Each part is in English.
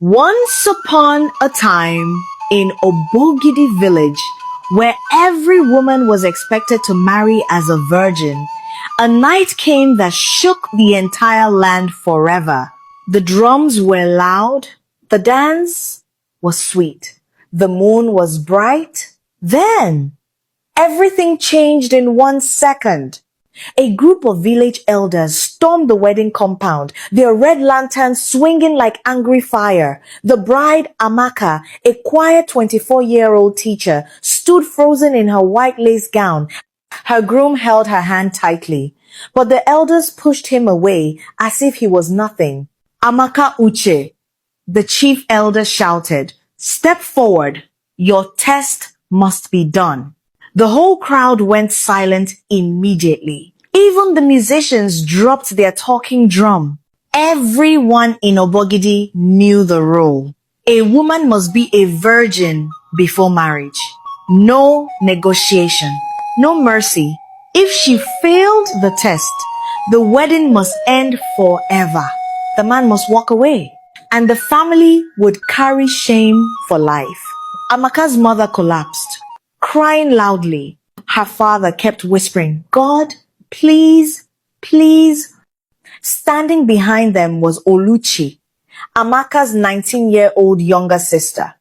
Once upon a time in Obogidi village, where every woman was expected to marry as a virgin, a night came that shook the entire land forever. The drums were loud, the dance was sweet, the moon was bright. Then everything changed in 1 second. A group of village elders stormed the wedding compound, their red lanterns swinging like angry fire. The bride, Amaka, a quiet 24-year-old teacher, stood frozen in her white lace gown. Her groom held her hand tightly, but the elders pushed him away as if he was nothing. Amaka Uche, the chief elder shouted, "Step forward. Your test must be done." The whole crowd went silent immediately. Even the musicians dropped their talking drum. Everyone in Obogidi knew the rule. A woman must be a virgin before marriage. No negotiation, no mercy. If she failed the test, the wedding must end forever. The man must walk away, and the family would carry shame for life. Amaka's mother collapsed, crying loudly. Her father kept whispering, "God, please, please." Standing behind them was Oluchi, Amaka's 19-year-old younger sister.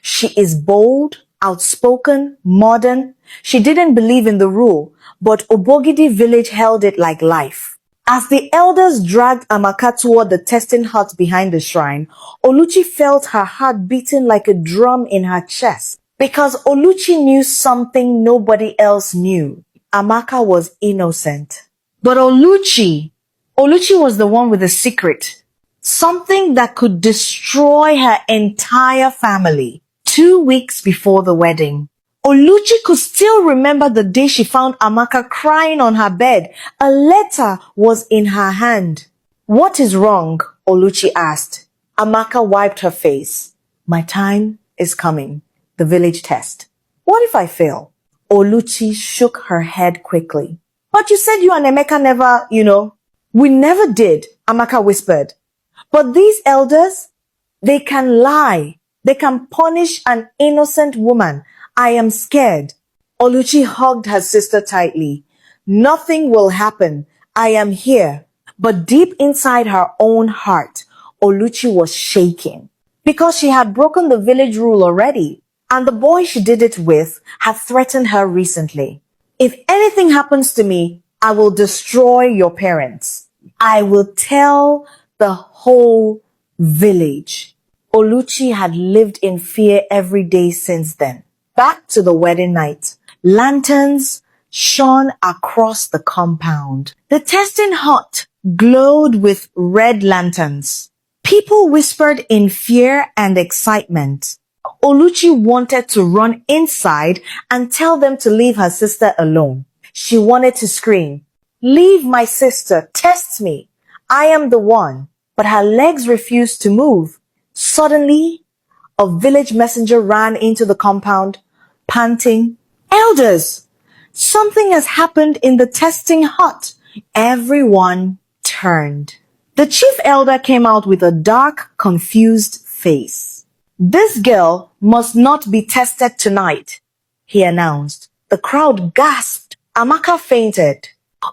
She is bold, outspoken, modern. She didn't believe in the rule, but Obogidi village held it like life. As the elders dragged Amaka toward the testing hut behind the shrine, Oluchi felt her heart beating like a drum in her chest. Because Oluchi knew something nobody else knew. Amaka was innocent. But Oluchi was the one with the secret. Something that could destroy her entire family. 2 weeks before the wedding, Oluchi could still remember the day she found Amaka crying on her bed. A letter was in her hand. "What is wrong?" Oluchi asked. Amaka wiped her face. "My time is coming. The village test. What if I fail?" Oluchi shook her head quickly. "But you said you and Emeka never, "We never did," Amaka whispered. "But these elders, they can lie. They can punish an innocent woman. I am scared." Oluchi hugged her sister tightly. "Nothing will happen. I am here." But deep inside her own heart, Oluchi was shaking because she had broken the village rule already. And the boy she did it with had threatened her recently. "If anything happens to me, I will destroy your parents. I will tell the whole village." Oluchi had lived in fear every day since then. Back to the wedding night. Lanterns shone across the compound. The testing hut glowed with red lanterns. People whispered in fear and excitement. Oluchi wanted to run inside and tell them to leave her sister alone. She wanted to scream, "Leave my sister, test me. I am the one." But her legs refused to move. Suddenly, a village messenger ran into the compound, panting, "Elders, something has happened in the testing hut." Everyone turned. The chief elder came out with a dark, confused face. "This girl must not be tested tonight," he announced. The crowd gasped. Amaka fainted.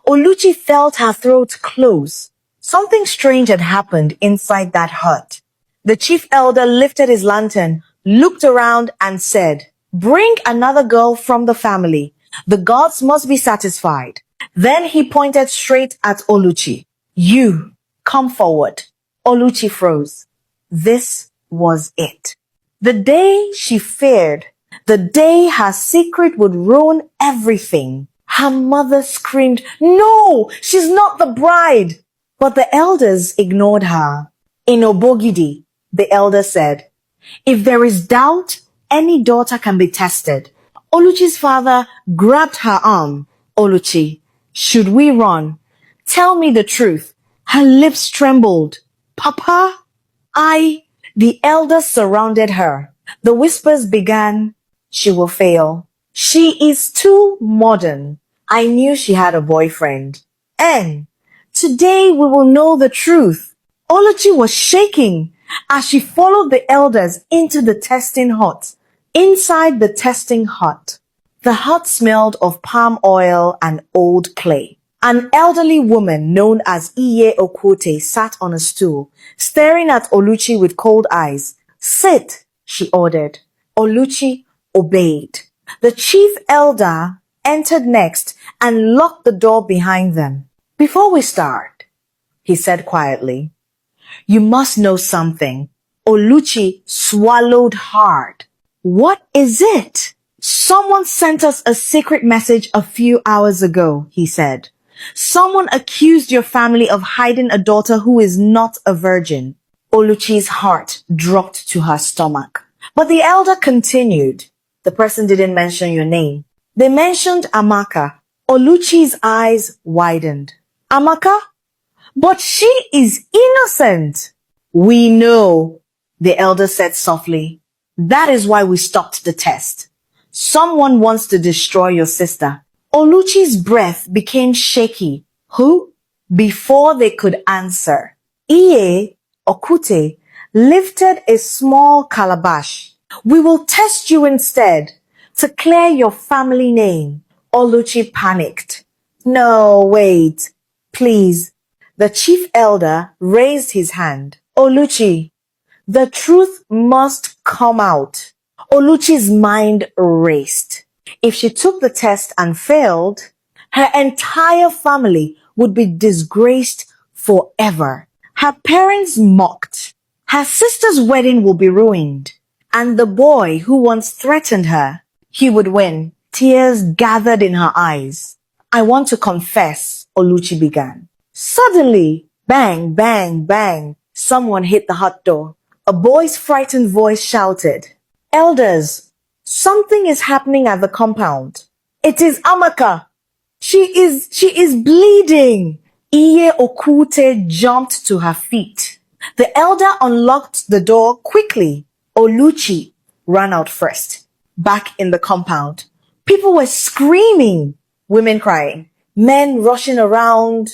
Oluchi felt her throat close. Something strange had happened inside that hut. The chief elder lifted his lantern, looked around and said, "Bring another girl from the family. The gods must be satisfied." Then he pointed straight at Oluchi. "You, come forward." Oluchi froze. This was it. The day she feared, the day her secret would ruin everything. Her mother screamed, "No, she's not the bride." But the elders ignored her. In Obogidi, the elder said, "If there is doubt, any daughter can be tested." Oluchi's father grabbed her arm. "Oluchi, should we run? Tell me the truth." Her lips trembled. "Papa, The elders surrounded her. The whispers began, "She will fail. She is too modern. I knew she had a boyfriend. And today we will know the truth." Oluchi was shaking. as she followed the elders into the testing hut. Inside the testing hut, the hut smelled of palm oil and old clay. An elderly woman known as Iye Okote sat on a stool, staring at Oluchi with cold eyes. "Sit," she ordered. Oluchi obeyed. The chief elder entered next and locked the door behind them. "Before we start," he said quietly, "you must know something." Oluchi swallowed hard. "What is it?" "Someone sent us a secret message a few hours ago," he said. "Someone accused your family of hiding a daughter who is not a virgin." Oluchi's heart dropped to her stomach. But the elder continued. "The person didn't mention your name. They mentioned Amaka." Oluchi's eyes widened. "Amaka? But she is innocent." "We know," the elder said softly. "That is why we stopped the test. Someone wants to destroy your sister." Oluchi's breath became shaky. "Who?" Before they could answer, Iye Okute lifted a small calabash. "We will test you instead, to clear your family name." Oluchi panicked. "No, wait, please." The chief elder raised his hand. "Oluchi, the truth must come out." Oluchi's mind raced. If she took the test and failed, her entire family would be disgraced forever. Her parents mocked. Her sister's wedding will be ruined. And the boy who once threatened her, he would win. Tears gathered in her eyes. "I want to confess," Oluchi began. Suddenly, bang, bang, bang, someone hit the hut door. A boy's frightened voice shouted, "Elders, something is happening at the compound. It is Amaka. She is bleeding." Iye Okute jumped to her feet. The elder unlocked the door quickly. Oluchi ran out first. Back in the compound, people were screaming, women crying, men rushing around.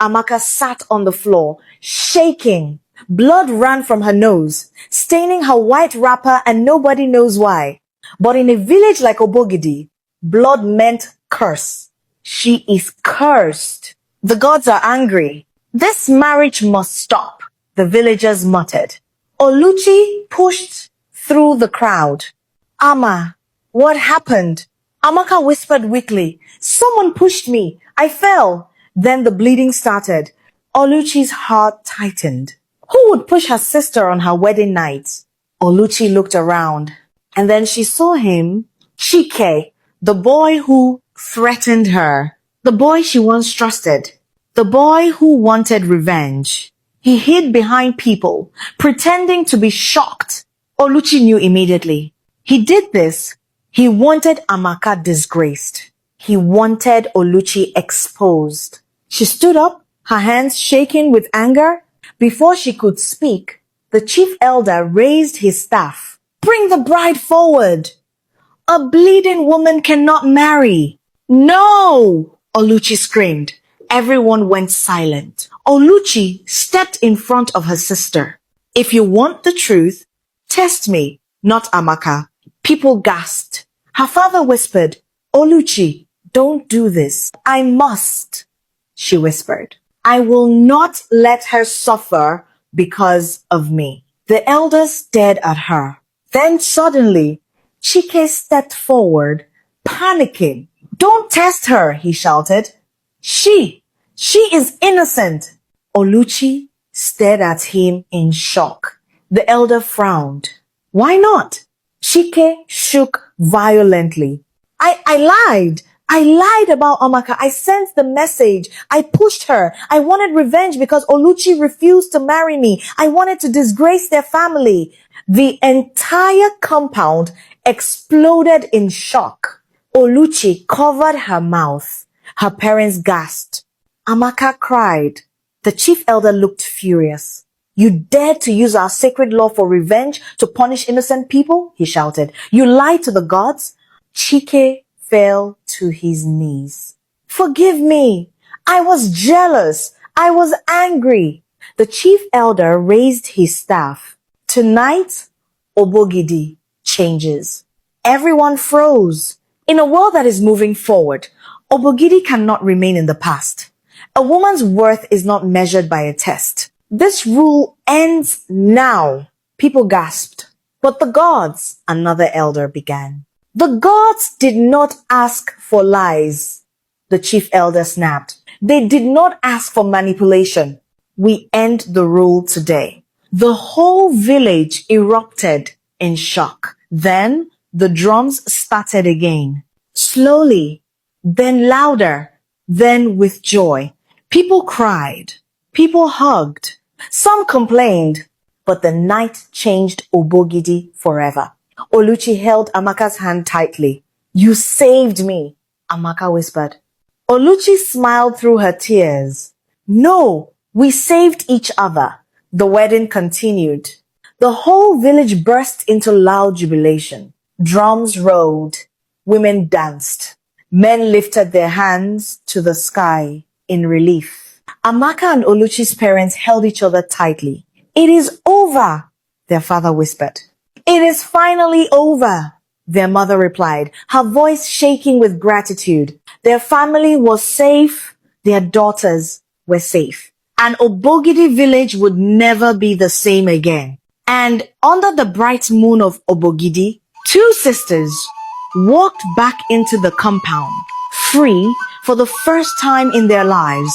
Amaka sat on the floor, shaking. Blood ran from her nose, staining her white wrapper, and nobody knows why. But in a village like Obogidi, blood meant curse. She is cursed. The gods are angry. This marriage must stop, the villagers muttered. Oluchi pushed through the crowd. "Ama, what happened?" Amaka whispered weakly. "Someone pushed me. I fell." Then the bleeding started. Oluchi's heart tightened. Who would push her sister on her wedding night? Oluchi looked around, and then she saw him, Chike, the boy who threatened her, the boy she once trusted, the boy who wanted revenge. He hid behind people, pretending to be shocked. Oluchi knew immediately. He did this. He wanted Amaka disgraced. He wanted Oluchi exposed. She stood up, her hands shaking with anger. Before she could speak, the chief elder raised his staff. "Bring the bride forward. A bleeding woman cannot marry." "No!" Oluchi screamed. Everyone went silent. Oluchi stepped in front of her sister. "If you want the truth, test me, not Amaka." People gasped. Her father whispered, "Oluchi, don't do this." "I must," she whispered. "I will not let her suffer because of me." The elders stared at her. Then suddenly, Chike stepped forward, panicking. "Don't test her," he shouted. She is innocent." Oluchi stared at him in shock. The elder frowned. "Why not?" Chike shook violently. I lied. I lied about Amaka. I sent the message. I pushed her. I wanted revenge because Oluchi refused to marry me. I wanted to disgrace their family. The entire compound exploded in shock. Oluchi covered her mouth. Her parents gasped. Amaka cried. The chief elder looked furious. "You dared to use our sacred law for revenge to punish innocent people?" he shouted. "You lied to the gods?" Chike fell to his knees. "Forgive me. I was jealous. I was angry." The chief elder raised his staff. Tonight, Obogidi changes. Everyone froze. In a world that is moving forward, Obogidi cannot remain in the past. A woman's worth is not measured by a test. This rule ends now. People gasped. But the gods, another elder began. The gods did not ask for lies, the chief elder snapped. They did not ask for manipulation. We end the rule today. The whole village erupted in shock. Then the drums started again. Slowly, then louder, then with joy. People cried. People hugged. Some complained. But the night changed Obogidi forever. Oluchi held Amaka's hand tightly. You saved me, Amaka whispered. Oluchi smiled through her tears. No, we saved each other. The wedding continued. The whole village burst into loud jubilation. Drums rolled. Women danced. Men lifted their hands to the sky in relief. Amaka and Oluchi's parents held each other tightly. It is over, their father whispered. It is finally over, their mother replied, her voice shaking with gratitude. Their family was safe. Their daughters were safe. And Obogidi village would never be the same again. And under the bright moon of Obogidi, two sisters walked back into the compound, free for the first time in their lives.